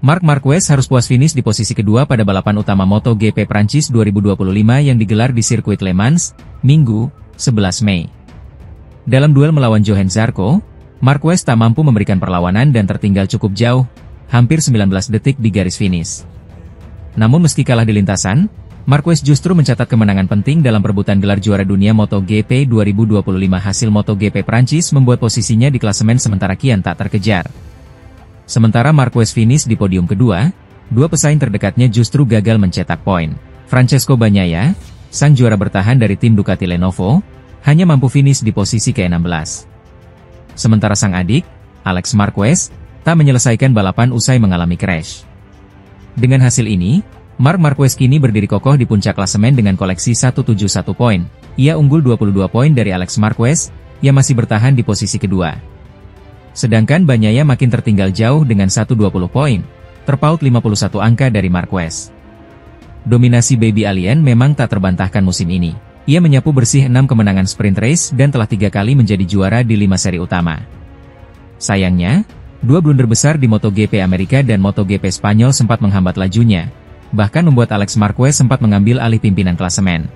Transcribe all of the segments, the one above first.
Marc Marquez harus puas finish di posisi kedua pada balapan utama MotoGP Prancis 2025 yang digelar di sirkuit Le Mans, Minggu, 11 Mei. Dalam duel melawan Johann Zarco, Marquez tak mampu memberikan perlawanan dan tertinggal cukup jauh, hampir 19 detik di garis finish. Namun meski kalah di lintasan, Marquez justru mencatat kemenangan penting dalam perebutan gelar juara dunia MotoGP 2025. Hasil MotoGP Prancis membuat posisinya di klasemen sementara kian tak terkejar. Sementara Marquez finish di podium kedua, dua pesaing terdekatnya justru gagal mencetak poin. Francesco Bagnaia, sang juara bertahan dari tim Ducati Lenovo, hanya mampu finish di posisi ke-16. Sementara sang adik, Alex Marquez, tak menyelesaikan balapan usai mengalami crash. Dengan hasil ini, Marc Marquez kini berdiri kokoh di puncak klasemen dengan koleksi 171 poin. Ia unggul 22 poin dari Alex Marquez, yang masih bertahan di posisi kedua. Sedangkan Bagnaia makin tertinggal jauh dengan 120 poin, terpaut 51 angka dari Marquez. Dominasi Baby Alien memang tak terbantahkan musim ini. Ia menyapu bersih 6 kemenangan sprint race dan telah 3 kali menjadi juara di 5 seri utama. Sayangnya, 2 blunder besar di MotoGP Amerika dan MotoGP Spanyol sempat menghambat lajunya, bahkan membuat Alex Marquez sempat mengambil alih pimpinan klasemen.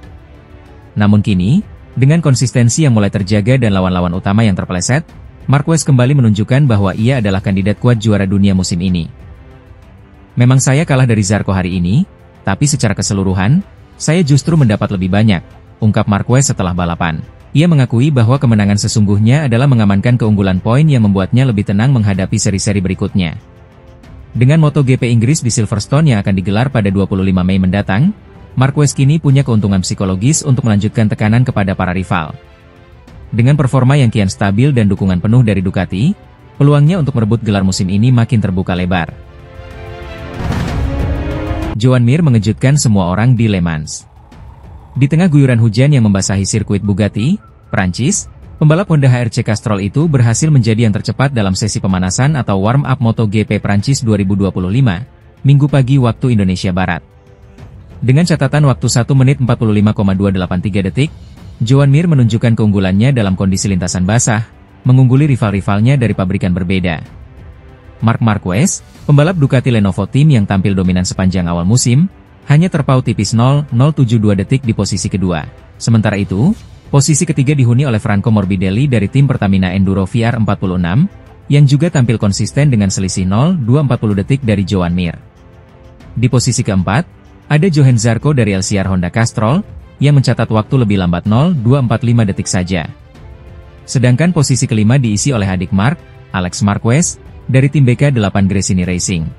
Namun kini, dengan konsistensi yang mulai terjaga dan lawan-lawan utama yang terpeleset, Marquez kembali menunjukkan bahwa ia adalah kandidat kuat juara dunia musim ini. Memang saya kalah dari Zarco hari ini, tapi secara keseluruhan, saya justru mendapat lebih banyak, ungkap Marquez setelah balapan. Ia mengakui bahwa kemenangan sesungguhnya adalah mengamankan keunggulan poin yang membuatnya lebih tenang menghadapi seri-seri berikutnya. Dengan MotoGP Inggris di Silverstone yang akan digelar pada 25 Mei mendatang, Marquez kini punya keuntungan psikologis untuk melanjutkan tekanan kepada para rival. Dengan performa yang kian stabil dan dukungan penuh dari Ducati, peluangnya untuk merebut gelar musim ini makin terbuka lebar. Joan Mir mengejutkan semua orang di Le Mans. Di tengah guyuran hujan yang membasahi sirkuit Bugatti, Prancis, pembalap Honda HRC Castrol itu berhasil menjadi yang tercepat dalam sesi pemanasan atau warm-up MotoGP Prancis 2025, Minggu pagi waktu Indonesia Barat. Dengan catatan waktu 1 menit 45,283 detik, Joan Mir menunjukkan keunggulannya dalam kondisi lintasan basah, mengungguli rival-rivalnya dari pabrikan berbeda. Marc Marquez, pembalap Ducati Lenovo Team yang tampil dominan sepanjang awal musim, hanya terpaut tipis 0,072 detik di posisi kedua. Sementara itu, posisi ketiga dihuni oleh Franco Morbidelli dari tim Pertamina Enduro VR46, yang juga tampil konsisten dengan selisih 0,240 detik dari Joan Mir. Di posisi keempat, ada Johann Zarco dari LCR Honda Castrol, yang mencatat waktu lebih lambat 0,245 detik saja. Sedangkan posisi kelima diisi oleh adik Marc, Alex Marquez, dari tim BK8 Gresini Racing.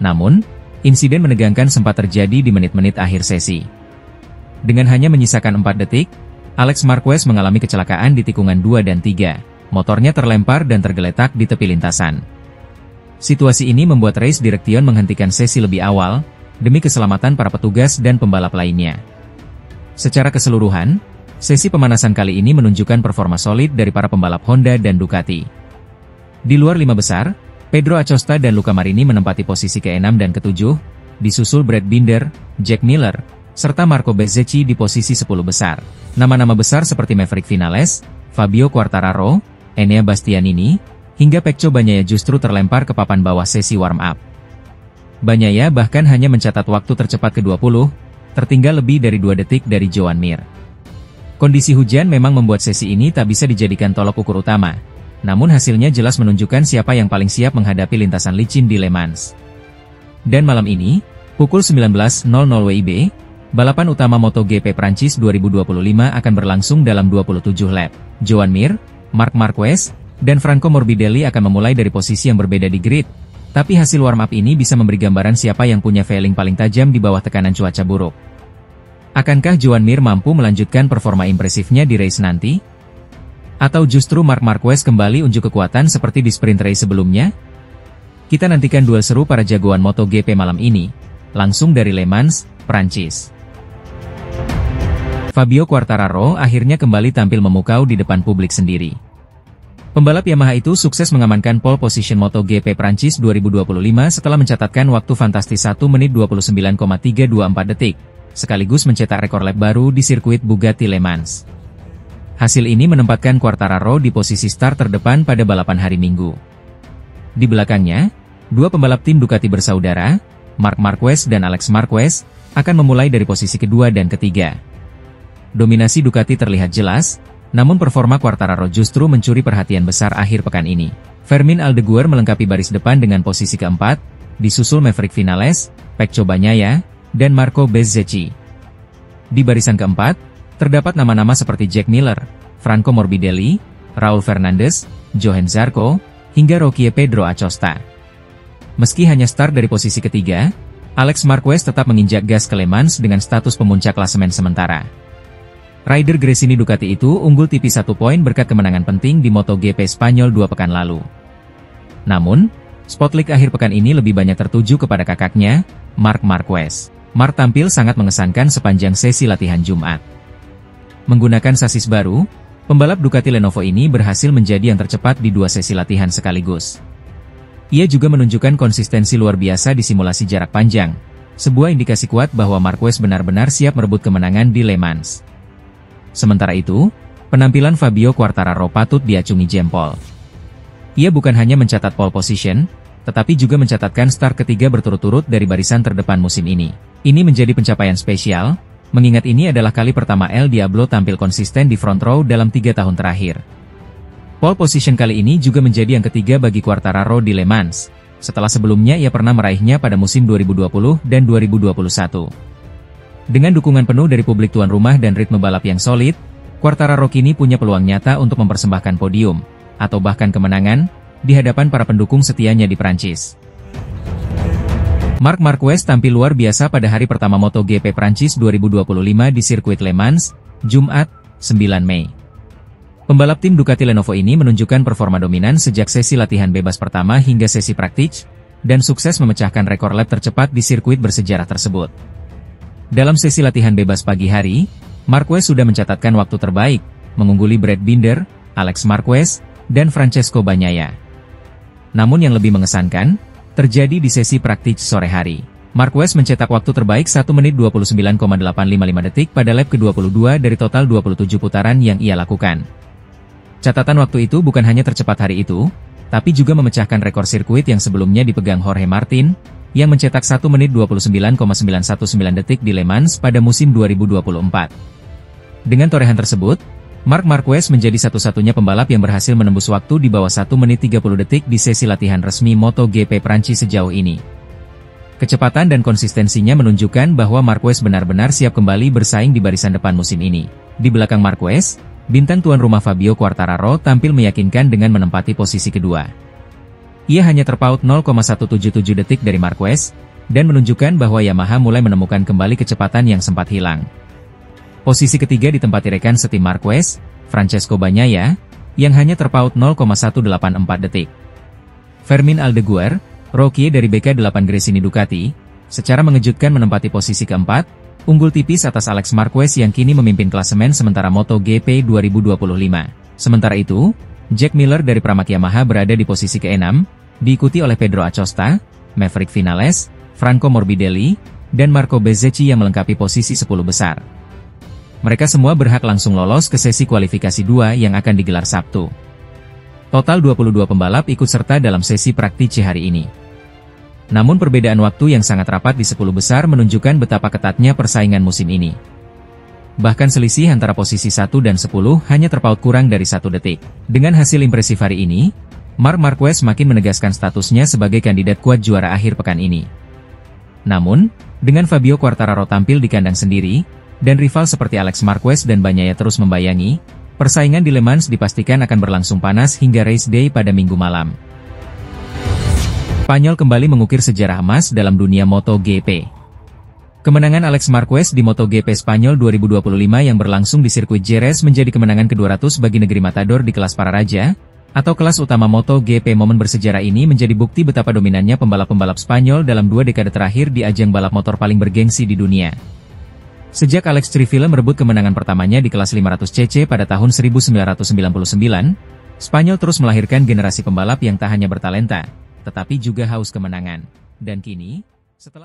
Namun, insiden menegangkan sempat terjadi di menit-menit akhir sesi. Dengan hanya menyisakan 4 detik, Alex Marquez mengalami kecelakaan di tikungan 2 dan 3, motornya terlempar dan tergeletak di tepi lintasan. Situasi ini membuat Race Direction menghentikan sesi lebih awal, demi keselamatan para petugas dan pembalap lainnya. Secara keseluruhan, sesi pemanasan kali ini menunjukkan performa solid dari para pembalap Honda dan Ducati. Di luar 5 besar, Pedro Acosta dan Luca Marini menempati posisi ke-6 dan ke-7, disusul Brad Binder, Jack Miller, serta Marco Bezzecchi di posisi 10 besar. Nama-nama besar seperti Maverick Vinales, Fabio Quartararo, Enea Bastianini, hingga Pecco Bagnaia justru terlempar ke papan bawah sesi warm-up. Bagnaia bahkan hanya mencatat waktu tercepat ke-20, tertinggal lebih dari 2 detik dari Joan Mir. Kondisi hujan memang membuat sesi ini tak bisa dijadikan tolok ukur utama, namun hasilnya jelas menunjukkan siapa yang paling siap menghadapi lintasan licin di Le Mans. Dan malam ini, pukul 19.00 WIB, balapan utama MotoGP Prancis 2025 akan berlangsung dalam 27 lap. Joan Mir, Marc Marquez, dan Franco Morbidelli akan memulai dari posisi yang berbeda di grid. Tapi hasil warm-up ini bisa memberi gambaran siapa yang punya feeling paling tajam di bawah tekanan cuaca buruk. Akankah Joan Mir mampu melanjutkan performa impresifnya di race nanti? Atau justru Marc Marquez kembali unjuk kekuatan seperti di sprint race sebelumnya? Kita nantikan duel seru para jagoan MotoGP malam ini, langsung dari Le Mans, Prancis. Fabio Quartararo akhirnya kembali tampil memukau di depan publik sendiri. Pembalap Yamaha itu sukses mengamankan pole position MotoGP Prancis 2025 setelah mencatatkan waktu fantastis 1 menit 29,324 detik, sekaligus mencetak rekor lap baru di sirkuit Bugatti Le Mans. Hasil ini menempatkan Quartararo di posisi start terdepan pada balapan hari Minggu. Di belakangnya, dua pembalap tim Ducati bersaudara, Marc Marquez dan Alex Marquez, akan memulai dari posisi kedua dan ketiga. Dominasi Ducati terlihat jelas, namun performa Quartararo justru mencuri perhatian besar akhir pekan ini. Fermin Aldeguer melengkapi baris depan dengan posisi keempat, disusul Maverick Vinales, Pecco Bagnaia, dan Marco Bezzecchi. Di barisan keempat, terdapat nama-nama seperti Jack Miller, Franco Morbidelli, Raul Fernandez, Johan Zarco, hingga Rocky Pedro Acosta. Meski hanya start dari posisi ketiga, Alex Marquez tetap menginjak gas ke Le Mans dengan status pemuncak klasemen sementara. Rider Gresini Ducati itu unggul tipis 1 poin berkat kemenangan penting di MotoGP Spanyol 2 pekan lalu. Namun, spotlight akhir pekan ini lebih banyak tertuju kepada kakaknya, Marc Marquez. Marc tampil sangat mengesankan sepanjang sesi latihan Jumat. Menggunakan sasis baru, pembalap Ducati Lenovo ini berhasil menjadi yang tercepat di 2 sesi latihan sekaligus. Ia juga menunjukkan konsistensi luar biasa di simulasi jarak panjang, sebuah indikasi kuat bahwa Marquez benar-benar siap merebut kemenangan di Le Mans. Sementara itu, penampilan Fabio Quartararo patut diacungi jempol. Ia bukan hanya mencatat pole position, tetapi juga mencatatkan start ketiga berturut-turut dari barisan terdepan musim ini. Ini menjadi pencapaian spesial, mengingat ini adalah kali pertama El Diablo tampil konsisten di front row dalam 3 tahun terakhir. Pole position kali ini juga menjadi yang ketiga bagi Quartararo di Le Mans, setelah sebelumnya ia pernah meraihnya pada musim 2020 dan 2021. Dengan dukungan penuh dari publik tuan rumah dan ritme balap yang solid, Quartararo kini punya peluang nyata untuk mempersembahkan podium, atau bahkan kemenangan, di hadapan para pendukung setianya di Prancis. Marc Marquez tampil luar biasa pada hari pertama MotoGP Prancis 2025 di sirkuit Le Mans, Jumat, 9 Mei. Pembalap tim Ducati Lenovo ini menunjukkan performa dominan sejak sesi latihan bebas pertama hingga sesi praktik, dan sukses memecahkan rekor lap tercepat di sirkuit bersejarah tersebut. Dalam sesi latihan bebas pagi hari, Marquez sudah mencatatkan waktu terbaik, mengungguli Brad Binder, Alex Marquez, dan Francesco Bagnaia. Namun yang lebih mengesankan, terjadi di sesi praktik sore hari. Marquez mencetak waktu terbaik 1 menit 29,855 detik pada lap ke-22 dari total 27 putaran yang ia lakukan. Catatan waktu itu bukan hanya tercepat hari itu, tapi juga memecahkan rekor sirkuit yang sebelumnya dipegang Jorge Martin, yang mencetak 1 menit 29,919 detik di Le Mans pada musim 2024. Dengan torehan tersebut, Marc Marquez menjadi satu-satunya pembalap yang berhasil menembus waktu di bawah 1 menit 30 detik di sesi latihan resmi MotoGP Prancis sejauh ini. Kecepatan dan konsistensinya menunjukkan bahwa Marquez benar-benar siap kembali bersaing di barisan depan musim ini. Di belakang Marquez, bintang tuan rumah Fabio Quartararo tampil meyakinkan dengan menempati posisi kedua. Ia hanya terpaut 0,177 detik dari Marquez, dan menunjukkan bahwa Yamaha mulai menemukan kembali kecepatan yang sempat hilang. Posisi ketiga ditempati rekan setim Marquez, Francesco Bagnaia, yang hanya terpaut 0,184 detik. Fermin Aldeguer, rookie dari BK8 Gresini Ducati, secara mengejutkan menempati posisi keempat, unggul tipis atas Alex Marquez yang kini memimpin klasemen sementara MotoGP 2025. Sementara itu, Jack Miller dari Pramac Yamaha berada di posisi ke-6, diikuti oleh Pedro Acosta, Maverick Vinales, Franco Morbidelli, dan Marco Bezzecchi yang melengkapi posisi 10 besar. Mereka semua berhak langsung lolos ke sesi kualifikasi 2 yang akan digelar Sabtu. Total 22 pembalap ikut serta dalam sesi praktik hari ini. Namun perbedaan waktu yang sangat rapat di 10 besar menunjukkan betapa ketatnya persaingan musim ini. Bahkan selisih antara posisi 1 dan 10 hanya terpaut kurang dari 1 detik. Dengan hasil impresif hari ini, Marc Marquez makin menegaskan statusnya sebagai kandidat kuat juara akhir pekan ini. Namun, dengan Fabio Quartararo tampil di kandang sendiri, dan rival seperti Alex Marquez dan Bagnaia terus membayangi, persaingan di Le Mans dipastikan akan berlangsung panas hingga race day pada Minggu malam. Spanyol kembali mengukir sejarah emas dalam dunia MotoGP. Kemenangan Alex Marquez di MotoGP Spanyol 2025 yang berlangsung di sirkuit Jerez menjadi kemenangan ke-200 bagi negeri Matador di kelas para raja, atau kelas utama MotoGP. Momen bersejarah ini menjadi bukti betapa dominannya pembalap-pembalap Spanyol dalam 2 dekade terakhir di ajang balap motor paling bergengsi di dunia. Sejak Alex Crivella merebut kemenangan pertamanya di kelas 500cc pada tahun 1999, Spanyol terus melahirkan generasi pembalap yang tak hanya bertalenta, tetapi juga haus kemenangan. Dan kini, setelah